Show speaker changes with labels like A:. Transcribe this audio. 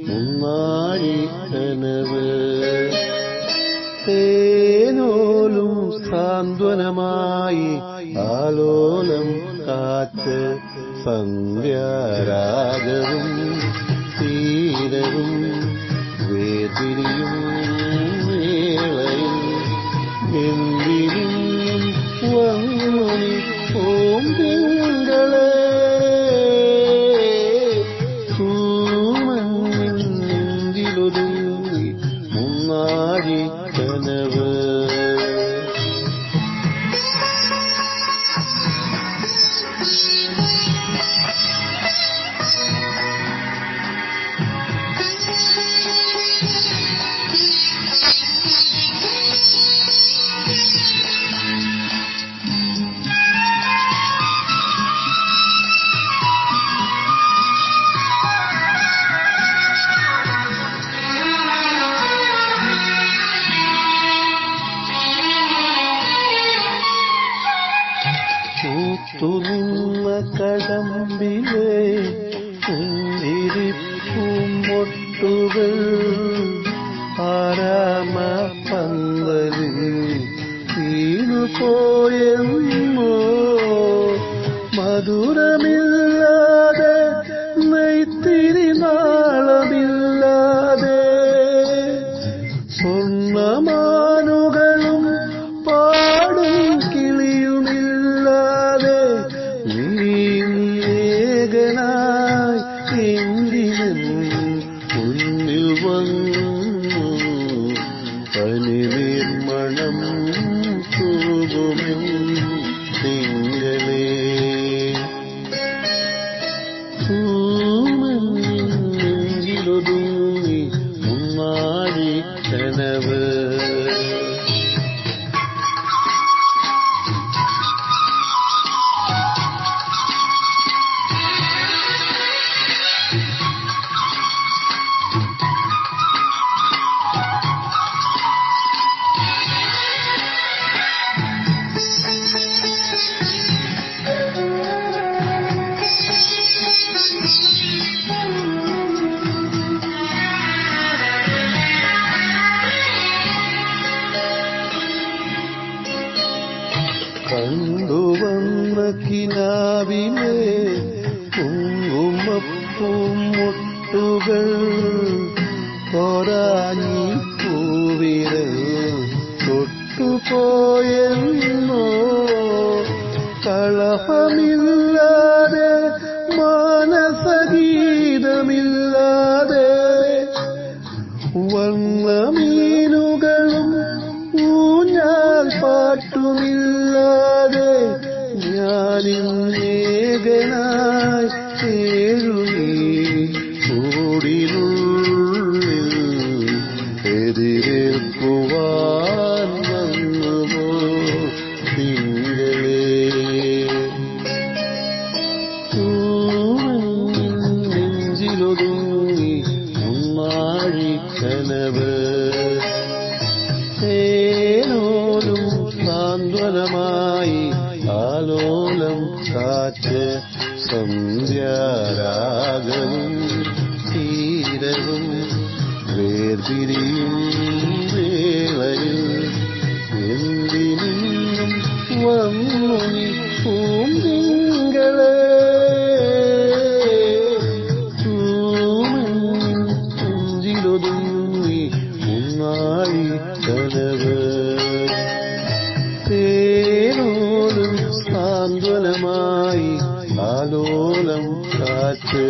A: മുന്നാഴി കനവ് തേനോലും സാന്ത്വനമായി ആലോലം കാറ്റ് സന്ധ്യാരാഗവും തീരവും വേദിരിയും വേളയിൽ എന്തിനും വന്നുണി ഓം തിങ്കളേ സൂമഞ്ഞിലൊതുങ്ങി മുന്നാഴി കനവ് പൂത്തുനിന്ന കടമ്പിലെ പുഞ്ചിരിപ്പൂമൊട്ടുകൾ ആരാമ പന്തലിൽ വീണുപോയെന്നോ മധുരമില്ലാതെ നെയ്ത്തിരി നാളമില്ലാതെ സ്വർണ്ണമാനുകളും പാടും കിളിയുമില്ലാതെ നീകനായി എന്തിനും മുന്നിൽ വന്നു പനിനീർമണം തൂകുമെൻ തിങ്കളേ നെഞ്ചിലൊതുങ്ങി മുന്നാഴി കനവ് കണ്ടുവന്ന കിനാവിലെ കുങ്കുമപ്പൂമൊട്ടുകൾ തോരാഞ്ഞി പൂവിരൽ തൊട്ടുപോയെന്നോ കളഭമില്ലാതെ മാനസഗീതമില്ലാതെ വന്നമീനുകളും ഊഞ്ഞാൽ പാട്ടുമില്ലാതെ ഞാനിന്നേകനായി തേടുന്നീ കൂടിനുള്ളിൽ എതിരേൽക്കുവാൻ വന്നുവോ തിങ്കളേ നെഞ്ചിലൊതുങ്ങി മുന്നാഴി കനവ് തേനോലും സാന്ത്വനമായി ആലോലം കാറ്റ് സന്ധ്യാരാഗവും തീരവും വേർപിരിയും വേളയിൽ എന്തിനും വന്നു നീ പൂന്തിങ്കളേ നെഞ്ചിലൊതുങ്ങി മുന്നാഴി കനവ് തേനോലും സാന്ത്വനമായി ആലോലം കാറ്റ്